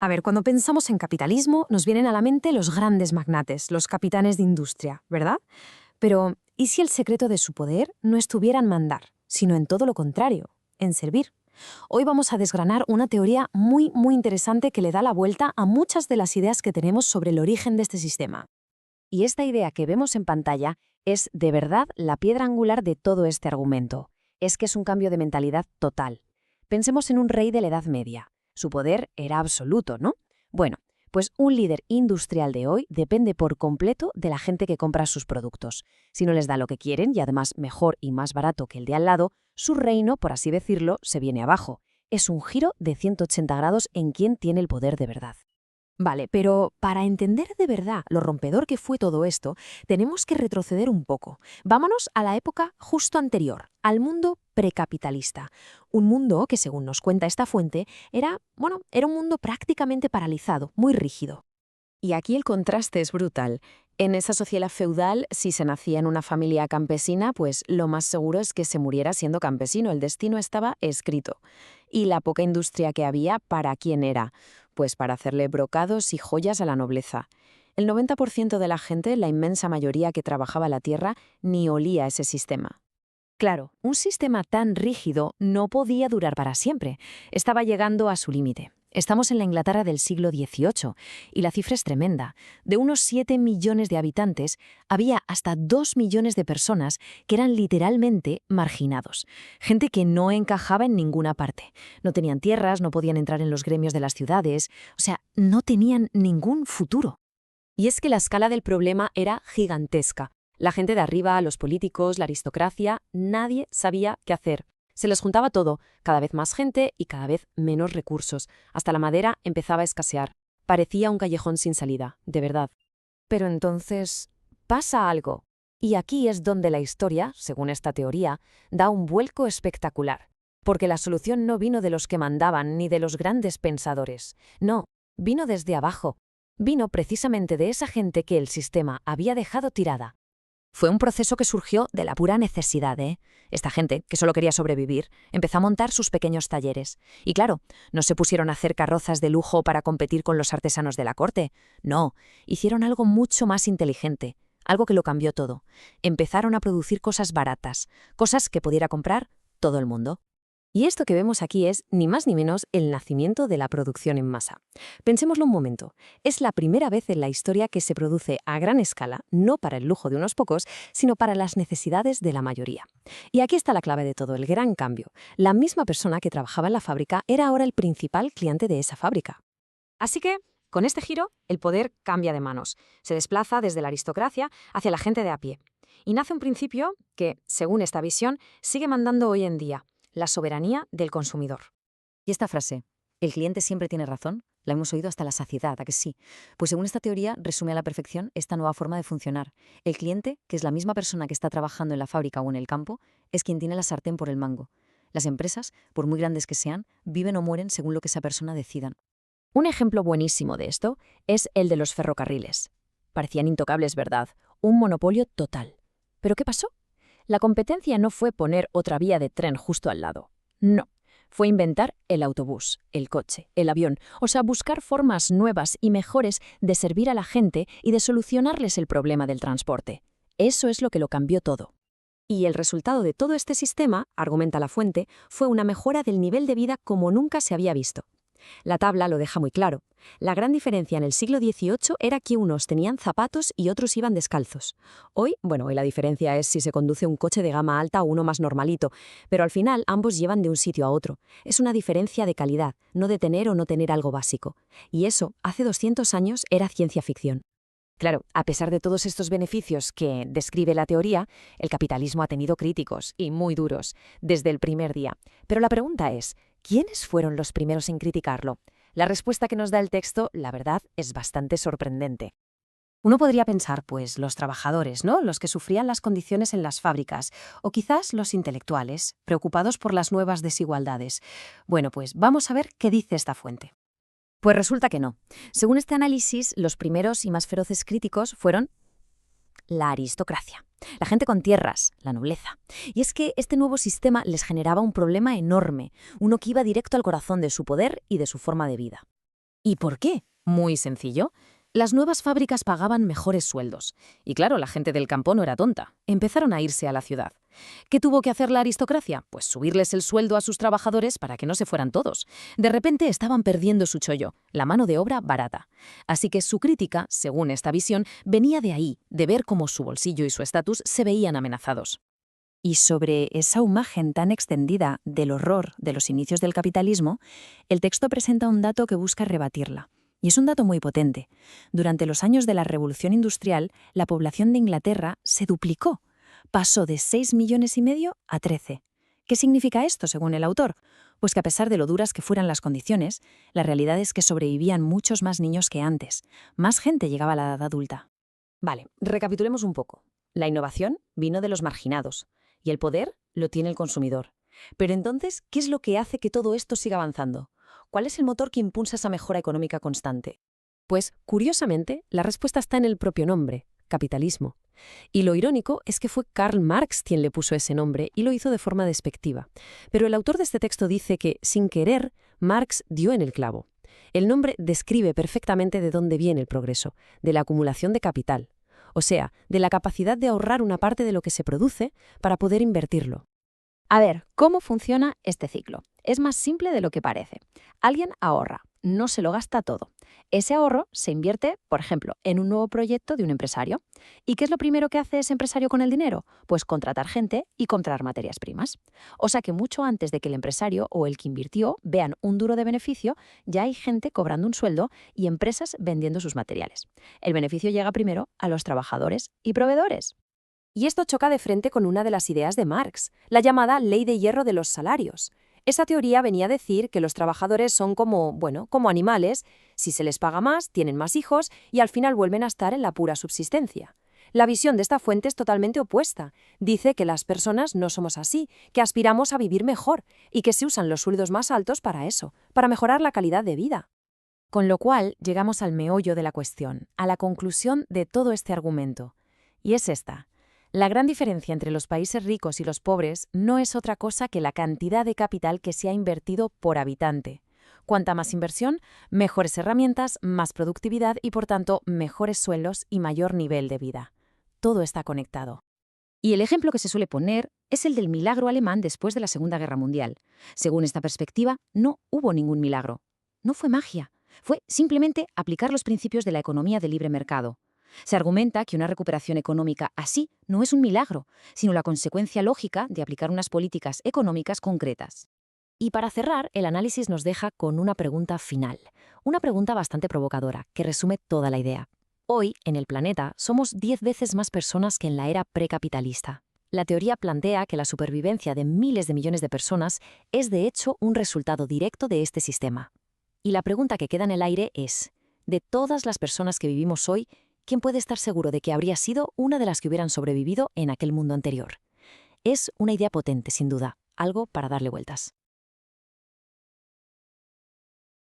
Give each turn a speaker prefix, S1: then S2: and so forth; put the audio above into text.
S1: A ver, cuando pensamos en capitalismo, nos vienen a la mente los grandes magnates, los capitanes de industria, ¿verdad? Pero, ¿y si el secreto de su poder no estuviera en mandar, sino en todo lo contrario, en servir? Hoy vamos a desgranar una teoría muy interesante que le da la vuelta a muchas de las ideas que tenemos sobre el origen de este sistema.
S2: Y esta idea que vemos en pantalla es de verdad la piedra angular de todo este argumento. Es que es un cambio de mentalidad total. Pensemos en un rey de la Edad Media. Su poder era absoluto, ¿no? Bueno, pues un líder industrial de hoy depende por completo de la gente que compra sus productos. Si no les da lo que quieren, y además mejor y más barato que el de al lado, su reino, por así decirlo, se viene abajo. Es un giro de 180 grados en quién tiene el poder de verdad.
S1: Vale, pero para entender de verdad lo rompedor que fue todo esto, tenemos que retroceder un poco. Vámonos a la época justo anterior, al mundo precapitalista. Un mundo que, según nos cuenta esta fuente, era un mundo prácticamente paralizado, muy rígido.
S2: Y aquí el contraste es brutal. En esa sociedad feudal, si se nacía en una familia campesina, pues lo más seguro es que se muriera siendo campesino. El destino estaba escrito. Y la poca industria que había, ¿para quién era? Pues para hacerle brocados y joyas a la nobleza. El 90% de la gente, la inmensa mayoría que trabajaba la tierra, ni olía ese sistema. Claro, un sistema tan rígido no podía durar para siempre. Estaba llegando a su límite. Estamos en la Inglaterra del siglo XVIII y la cifra es tremenda. De unos 7 millones de habitantes, había hasta 2 millones de personas que eran literalmente marginados. Gente que no encajaba en ninguna parte. No tenían tierras, no podían entrar en los gremios de las ciudades, o sea, no tenían ningún futuro. Y es que la escala del problema era gigantesca. La gente de arriba, los políticos, la aristocracia, nadie sabía qué hacer. Se les juntaba todo, cada vez más gente y cada vez menos recursos. Hasta la madera empezaba a escasear. Parecía un callejón sin salida, de verdad. Pero entonces, pasa algo. Y aquí es donde la historia, según esta teoría, da un vuelco espectacular. Porque la solución no vino de los que mandaban ni de los grandes pensadores. No, vino desde abajo. Vino precisamente de esa gente que el sistema había dejado tirada. Fue un proceso que surgió de la pura necesidad, ¿eh? Esta gente, que solo quería sobrevivir, empezó a montar sus pequeños talleres. Y claro, no se pusieron a hacer carrozas de lujo para competir con los artesanos de la corte. No, hicieron algo mucho más inteligente, algo que lo cambió todo. Empezaron a producir cosas baratas, cosas que pudiera comprar todo el mundo. Y esto que vemos aquí es, ni más ni menos, el nacimiento de la producción en masa. Pensémoslo un momento. Es la primera vez en la historia que se produce a gran escala, no para el lujo de unos pocos, sino para las necesidades de la mayoría. Y aquí está la clave de todo, el gran cambio. La misma persona que trabajaba en la fábrica era ahora el principal cliente de esa fábrica. Así que, con este giro, el poder cambia de manos. Se desplaza desde la aristocracia hacia la gente de a pie. Y nace un principio que, según esta visión, sigue mandando hoy en día: la soberanía del consumidor. Y esta frase, ¿el cliente siempre tiene razón?, la hemos oído hasta la saciedad, ¿a que sí? Pues según esta teoría, resume a la perfección esta nueva forma de funcionar. El cliente, que es la misma persona que está trabajando en la fábrica o en el campo, es quien tiene la sartén por el mango. Las empresas, por muy grandes que sean, viven o mueren según lo que esa persona decida. Un ejemplo buenísimo de esto es el de los ferrocarriles. Parecían intocables, ¿verdad? Un monopolio total. ¿Pero qué pasó? La competencia no fue poner otra vía de tren justo al lado. No. Fue inventar el autobús, el coche, el avión, o sea, buscar formas nuevas y mejores de servir a la gente y de solucionarles el problema del transporte. Eso es lo que lo cambió todo. Y el resultado de todo este sistema, argumenta la fuente, fue una mejora del nivel de vida como nunca se había visto. La tabla lo deja muy claro. La gran diferencia en el siglo XVIII era que unos tenían zapatos y otros iban descalzos. Hoy la diferencia es si se conduce un coche de gama alta o uno más normalito, pero al final ambos llevan de un sitio a otro. Es una diferencia de calidad, no de tener o no tener algo básico. Y eso, hace 200 años, era ciencia ficción. Claro, a pesar de todos estos beneficios que describe la teoría, el capitalismo ha tenido críticos, y muy duros, desde el primer día. Pero la pregunta es, ¿quiénes fueron los primeros en criticarlo? La respuesta que nos da el texto, la verdad, es bastante sorprendente. Uno podría pensar, pues, los trabajadores, ¿no?, los que sufrían las condiciones en las fábricas, o quizás los intelectuales, preocupados por las nuevas desigualdades. Bueno, pues vamos a ver qué dice esta fuente. Pues resulta que no. Según este análisis, los primeros y más feroces críticos fueron la aristocracia, la gente con tierras, la nobleza. Y es que este nuevo sistema les generaba un problema enorme, uno que iba directo al corazón de su poder y de su forma de vida. ¿Y por qué? Muy sencillo. Las nuevas fábricas pagaban mejores sueldos. Y claro, la gente del campo no era tonta. Empezaron a irse a la ciudad. ¿Qué tuvo que hacer la aristocracia? Pues subirles el sueldo a sus trabajadores para que no se fueran todos. De repente estaban perdiendo su chollo, la mano de obra barata. Así que su crítica, según esta visión, venía de ahí, de ver cómo su bolsillo y su estatus se veían amenazados.
S1: Y sobre esa imagen tan extendida del horror de los inicios del capitalismo, el texto presenta un dato que busca rebatirla. Y es un dato muy potente. Durante los años de la Revolución Industrial, la población de Inglaterra se duplicó. Pasó de 6,5 millones a 13. ¿Qué significa esto, según el autor? Pues que a pesar de lo duras que fueran las condiciones, la realidad es que sobrevivían muchos más niños que antes. Más gente llegaba a la edad adulta.
S2: Vale, recapitulemos un poco. La innovación vino de los marginados y el poder lo tiene el consumidor. Pero entonces, ¿qué es lo que hace que todo esto siga avanzando? ¿Cuál es el motor que impulsa esa mejora económica constante? Pues, curiosamente, la respuesta está en el propio nombre, capitalismo. Y lo irónico es que fue Karl Marx quien le puso ese nombre y lo hizo de forma despectiva. Pero el autor de este texto dice que, sin querer, Marx dio en el clavo. El nombre describe perfectamente de dónde viene el progreso, de la acumulación de capital. O sea, de la capacidad de ahorrar una parte de lo que se produce para poder invertirlo.
S3: A ver, ¿cómo funciona este ciclo? Es más simple de lo que parece. Alguien ahorra, no se lo gasta todo. Ese ahorro se invierte, por ejemplo, en un nuevo proyecto de un empresario. ¿Y qué es lo primero que hace ese empresario con el dinero? Pues contratar gente y comprar materias primas. O sea que mucho antes de que el empresario o el que invirtió vean un duro de beneficio, ya hay gente cobrando un sueldo y empresas vendiendo sus materiales. El beneficio llega primero a los trabajadores y proveedores.
S1: Y esto choca de frente con una de las ideas de Marx, la llamada ley de hierro de los salarios. Esa teoría venía a decir que los trabajadores son como animales, si se les paga más, tienen más hijos y al final vuelven a estar en la pura subsistencia. La visión de esta fuente es totalmente opuesta. Dice que las personas no somos así, que aspiramos a vivir mejor y que se usan los sueldos más altos para eso, para mejorar la calidad de vida.
S2: Con lo cual, llegamos al meollo de la cuestión, a la conclusión de todo este argumento. Y es esta. La gran diferencia entre los países ricos y los pobres no es otra cosa que la cantidad de capital que se ha invertido por habitante. Cuanta más inversión, mejores herramientas, más productividad y, por tanto, mejores sueldos y mayor nivel de vida. Todo está conectado.
S3: Y el ejemplo que se suele poner es el del milagro alemán después de la Segunda Guerra Mundial. Según esta perspectiva, no hubo ningún milagro. No fue magia. Fue simplemente aplicar los principios de la economía de libre mercado. Se argumenta que una recuperación económica así no es un milagro, sino la consecuencia lógica de aplicar unas políticas económicas concretas. Y para cerrar, el análisis nos deja con una pregunta final, una pregunta bastante provocadora, que resume toda la idea. Hoy, en el planeta, somos 10 veces más personas que en la era precapitalista. La teoría plantea que la supervivencia de miles de millones de personas es de hecho un resultado directo de este sistema. Y la pregunta que queda en el aire es, de todas las personas que vivimos hoy, ¿quién puede estar seguro de que habría sido una de las que hubieran sobrevivido en aquel mundo anterior? Es una idea potente, sin duda, algo para darle vueltas.